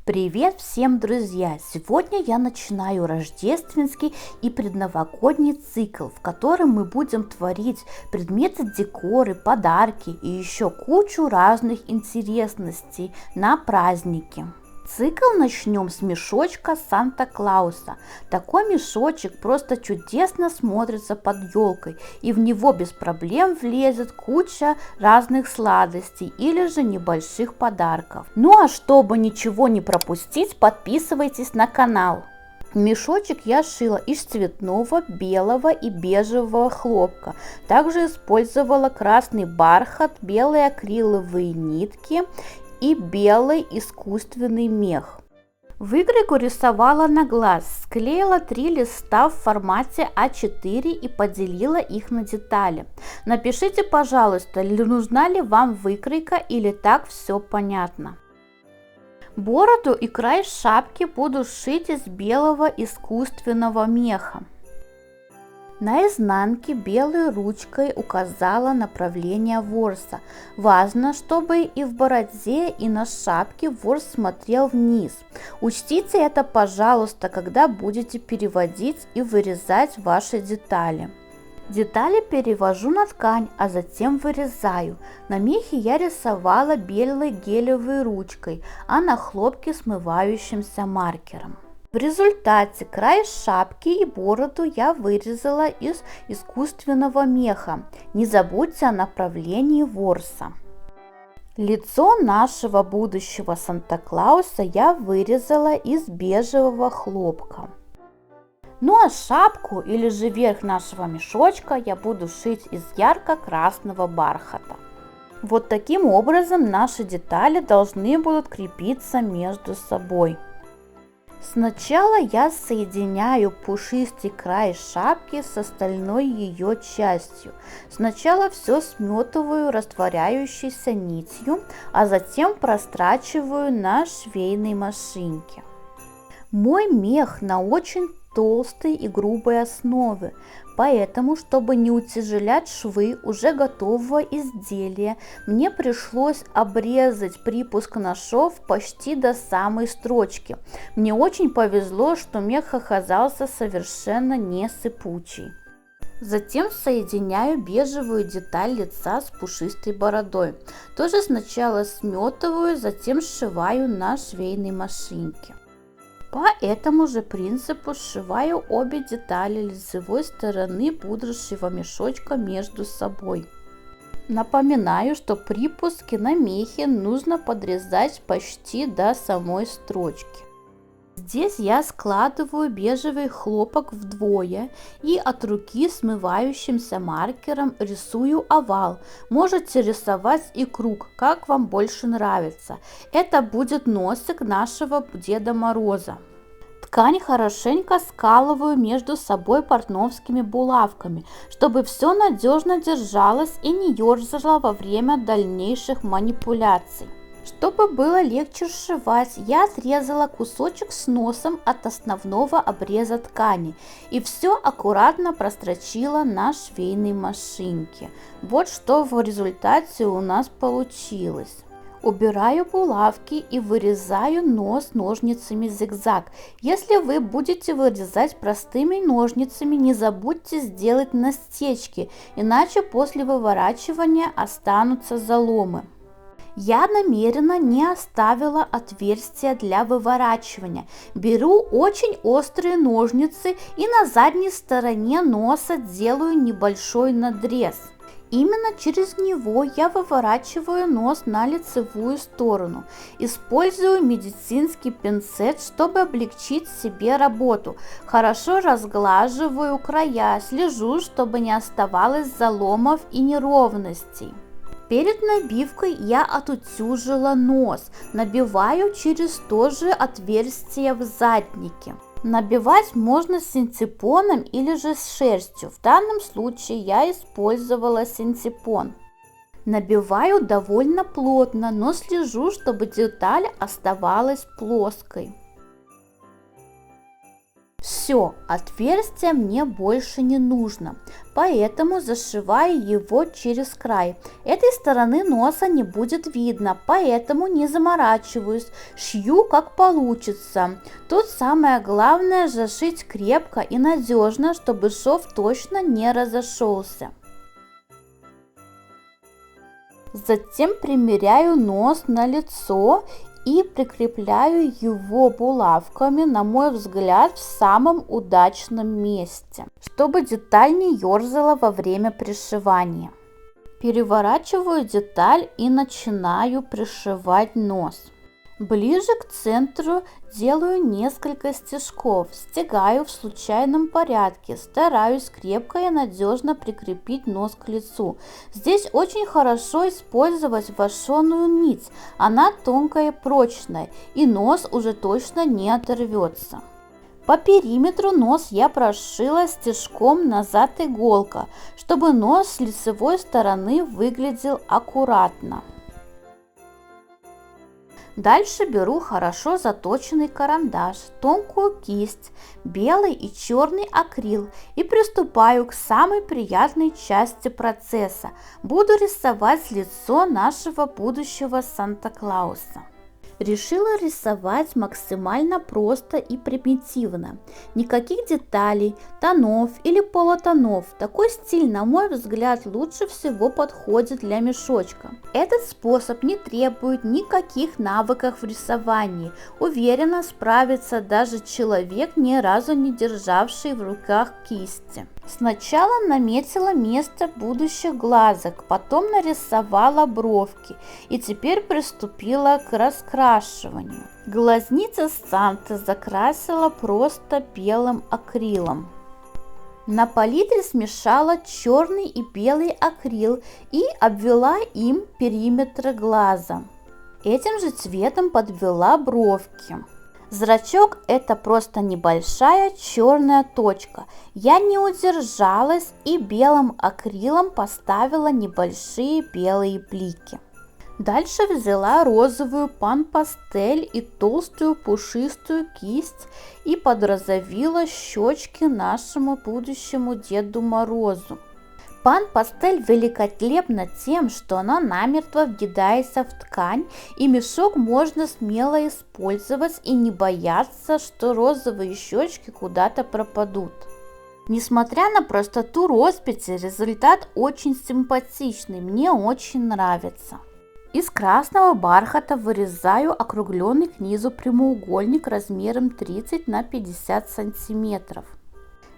Привет всем, друзья! Сегодня я начинаю рождественский и предновогодний цикл, в котором мы будем творить предметы декора, подарки и еще кучу разных интересностей на праздники. Цикл начнем с мешочка Санта-Клауса. Такой мешочек просто чудесно смотрится под елкой, и в него без проблем влезет куча разных сладостей или же небольших подарков. Ну а чтобы ничего не пропустить, подписывайтесь на канал. Мешочек я шила из цветного, белого и бежевого хлопка. Также использовала красный бархат, белые акриловые нитки и белый искусственный мех. Выкройку рисовала на глаз, склеила 3 листа в формате А4 и поделила их на детали. Напишите, пожалуйста, нужна ли вам выкройка или так все понятно. Бороду и край шапки буду шить из белого искусственного меха. На изнанке белой ручкой указала направление ворса. Важно, чтобы и в бороде, и на шапке ворс смотрел вниз. Учтите это, пожалуйста, когда будете переводить и вырезать ваши детали. Детали перевожу на ткань, а затем вырезаю. На мехе я рисовала белой гелевой ручкой, а на хлопке смывающимся маркером. В результате край шапки и бороду я вырезала из искусственного меха. Не забудьте о направлении ворса. Лицо нашего будущего Санта-Клауса я вырезала из бежевого хлопка. Ну а шапку или же верх нашего мешочка я буду шить из ярко-красного бархата. Вот таким образом наши детали должны будут крепиться между собой. Сначала я соединяю пушистый край шапки с остальной ее частью. Сначала все сметываю растворяющейся нитью, а затем прострачиваю на швейной машинке. Мой мех на очень толстой и грубой основе, поэтому, чтобы не утяжелять швы уже готового изделия, мне пришлось обрезать припуск на шов почти до самой строчки. Мне очень повезло, что мех оказался совершенно не сыпучий. Затем соединяю бежевую деталь лица с пушистой бородой. Тоже сначала сметываю, затем сшиваю на швейной машинке. По этому же принципу сшиваю обе детали лицевой стороны пудрового мешочка между собой. Напоминаю, что припуски на мехе нужно подрезать почти до самой строчки. Здесь я складываю бежевый хлопок вдвое и от руки смывающимся маркером рисую овал. Можете рисовать и круг, как вам больше нравится. Это будет носик нашего Деда Мороза. Ткань хорошенько скалываю между собой портновскими булавками, чтобы все надежно держалось и не ерзало во время дальнейших манипуляций. Чтобы было легче сшивать, я отрезала кусочек с носом от основного обреза ткани и все аккуратно прострочила на швейной машинке. Вот что в результате у нас получилось. Убираю булавки и вырезаю нос ножницами зигзаг. Если вы будете вырезать простыми ножницами, не забудьте сделать настечки, иначе после выворачивания останутся заломы. Я намеренно не оставила отверстия для выворачивания. Беру очень острые ножницы и на задней стороне носа делаю небольшой надрез. Именно через него я выворачиваю нос на лицевую сторону. Использую медицинский пинцет, чтобы облегчить себе работу. Хорошо разглаживаю края, слежу, чтобы не оставалось заломов и неровностей. Перед набивкой я отутюжила нос, набиваю через то же отверстие в заднике. Набивать можно синтепоном или же с шерстью. В данном случае я использовала синтепон. Набиваю довольно плотно, но слежу, чтобы деталь оставалась плоской. Все. Все, отверстие мне больше не нужно, поэтому зашиваю его через край. Этой стороны носа не будет видно, поэтому не заморачиваюсь, шью как получится. Тут самое главное зашить крепко и надежно, чтобы шов точно не разошелся. Затем примеряю нос на лицо и прикрепляю его булавками, на мой взгляд, в самом удачном месте, чтобы деталь не ерзала во время пришивания. Переворачиваю деталь и начинаю пришивать нос. Ближе к центру делаю несколько стежков, стягаю в случайном порядке, стараюсь крепко и надежно прикрепить нос к лицу. Здесь очень хорошо использовать вощеную нить, она тонкая и прочная, и нос уже точно не оторвется. По периметру нос я прошила стежком назад иголка, чтобы нос с лицевой стороны выглядел аккуратно. Дальше беру хорошо заточенный карандаш, тонкую кисть, белый и черный акрил и приступаю к самой приятной части процесса. Буду рисовать лицо нашего будущего Санта-Клауса. Решила рисовать максимально просто и примитивно. Никаких деталей, тонов или полутонов. Такой стиль, на мой взгляд, лучше всего подходит для мешочка. Этот способ не требует никаких навыков в рисовании. Уверенно справится даже человек, ни разу не державший в руках кисти. Сначала наметила место будущих глазок, потом нарисовала бровки и теперь приступила к раскрашиванию. Глазницы Санты закрасила просто белым акрилом. На палитре смешала черный и белый акрил и обвела им периметр глаза. Этим же цветом подвела бровки. Зрачок – это просто небольшая черная точка. Я не удержалась и белым акрилом поставила небольшие белые блики. Дальше взяла розовую пан-пастель и толстую пушистую кисть и подрозовила щечки нашему будущему Деду Морозу. Пан-пастель великолепна тем, что она намертво въедается в ткань, и мешок можно смело использовать и не бояться, что розовые щечки куда-то пропадут. Несмотря на простоту росписи, результат очень симпатичный, мне очень нравится. Из красного бархата вырезаю округленный к низу прямоугольник размером 30 на 50 сантиметров.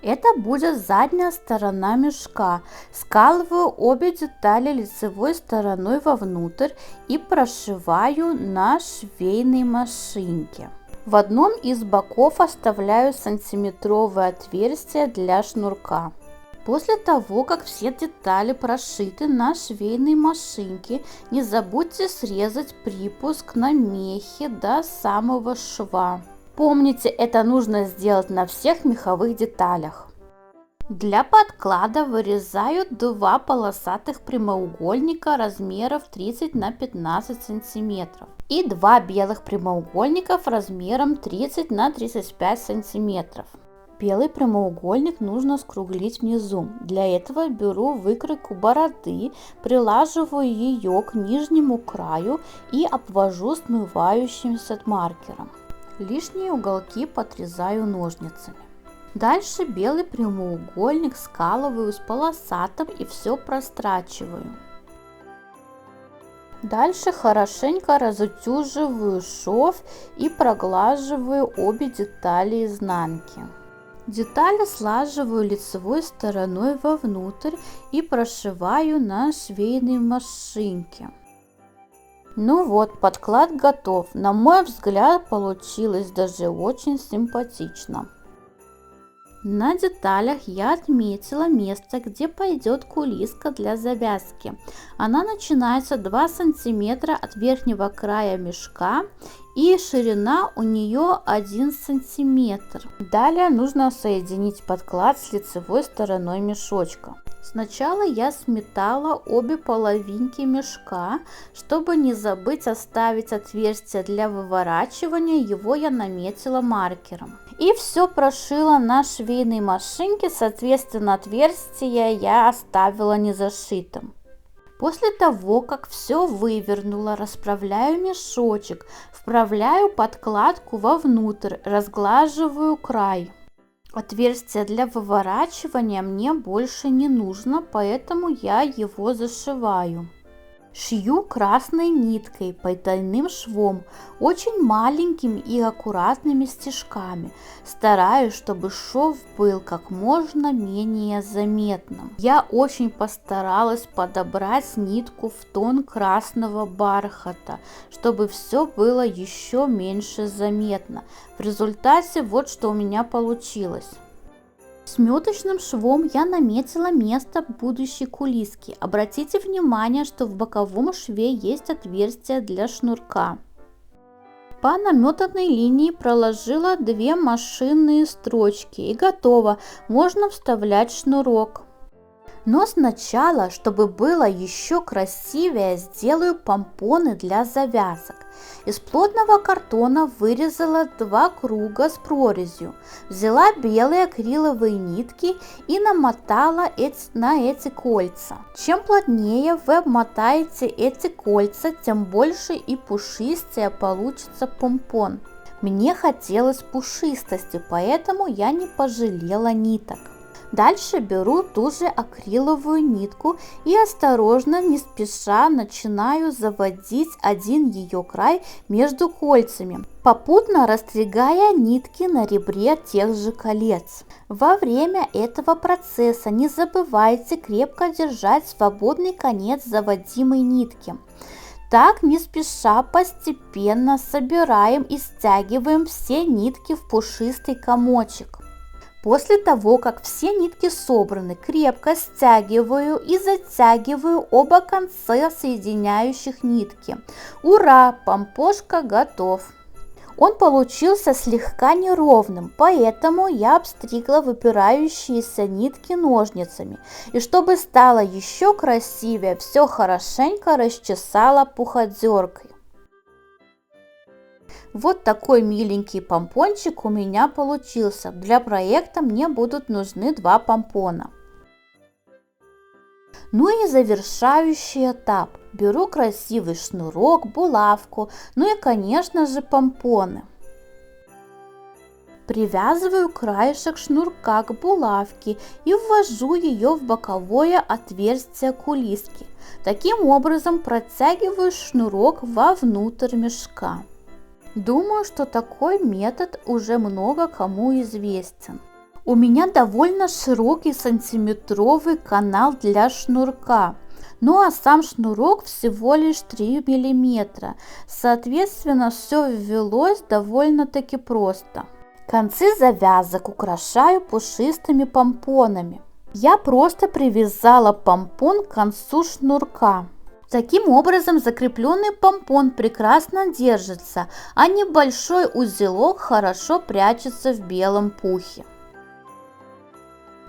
Это будет задняя сторона мешка. Скалываю обе детали лицевой стороной вовнутрь и прошиваю на швейной машинке. В одном из боков оставляю сантиметровое отверстие для шнурка. После того, как все детали прошиты на швейной машинке, не забудьте срезать припуск на мехе до самого шва. Помните, это нужно сделать на всех меховых деталях. Для подклада вырезаю два полосатых прямоугольника размеров 30 на 15 сантиметров и два белых прямоугольников размером 30 на 35 сантиметров. Белый прямоугольник нужно скруглить внизу. Для этого беру выкройку бороды, прилаживаю ее к нижнему краю и обвожу смывающимся маркером. Лишние уголки подрезаю ножницами. Дальше белый прямоугольник скалываю с полосатым и все прострачиваю. Дальше хорошенько разутюживаю шов и проглаживаю обе детали изнанки. Детали слаживаю лицевой стороной вовнутрь и прошиваю на швейной машинке. Ну вот, подклад готов. На мой взгляд, получилось даже очень симпатично. На деталях я отметила место, где пойдет кулиска для завязки. Она начинается 2 сантиметра от верхнего края мешка и ширина у нее 1 сантиметр. Далее нужно соединить подклад с лицевой стороной мешочка. Сначала я сметала обе половинки мешка, чтобы не забыть оставить отверстие для выворачивания, его я наметила маркером. И все прошила на швейной машинке, соответственно отверстие я оставила не зашитым. После того, как все вывернула, расправляю мешочек, вправляю подкладку вовнутрь, разглаживаю край. Отверстие для выворачивания мне больше не нужно, поэтому я его зашиваю. Шью красной ниткой потайным швом, очень маленькими и аккуратными стежками. Стараюсь, чтобы шов был как можно менее заметным. Я очень постаралась подобрать нитку в тон красного бархата, чтобы все было еще меньше заметно. В результате вот что у меня получилось. Сметочным швом я наметила место будущей кулиски. Обратите внимание, что в боковом шве есть отверстие для шнурка. По наметанной линии проложила 2 машинные строчки и готово, можно вставлять шнурок. Но сначала, чтобы было еще красивее, сделаю помпоны для завязок. Из плотного картона вырезала 2 круга с прорезью. Взяла белые акриловые нитки и намотала на эти кольца. Чем плотнее вы обмотаете эти кольца, тем больше и пушистее получится помпон. Мне хотелось пушистости, поэтому я не пожалела ниток. Дальше беру ту же акриловую нитку и осторожно, не спеша, начинаю заводить один ее край между кольцами, попутно раздвигая нитки на ребре тех же колец. Во время этого процесса не забывайте крепко держать свободный конец заводимой нитки. Так, не спеша, постепенно собираем и стягиваем все нитки в пушистый комочек. После того, как все нитки собраны, крепко стягиваю и затягиваю оба конца соединяющих нитки. Ура! Помпошка готов! Он получился слегка неровным, поэтому я обстригла выпирающиеся нитки ножницами. И чтобы стало еще красивее, все хорошенько расчесала пуходеркой. Вот такой миленький помпончик у меня получился. Для проекта мне будут нужны 2 помпона. Ну и завершающий этап. Беру красивый шнурок, булавку, ну и, конечно же, помпоны. Привязываю краешек шнурка к булавке и ввожу ее в боковое отверстие кулиски. Таким образом протягиваю шнурок вовнутрь мешка. Думаю, что такой метод уже много кому известен. У меня довольно широкий сантиметровый канал для шнурка. Ну а сам шнурок всего лишь 3 мм. Соответственно, все ввелось довольно-таки просто. Концы завязок украшаю пушистыми помпонами. Я просто привязала помпон к концу шнурка. Таким образом, закрепленный помпон прекрасно держится, а небольшой узелок хорошо прячется в белом пухе.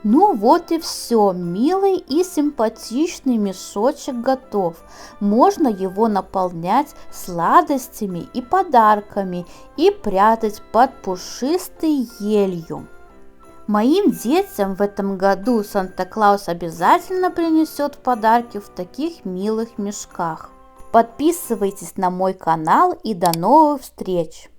Ну вот и все, милый и симпатичный мешочек готов. Можно его наполнять сладостями и подарками и прятать под пушистой елью. Моим детям в этом году Санта-Клаус обязательно принесет подарки в таких милых мешках. Подписывайтесь на мой канал и до новых встреч!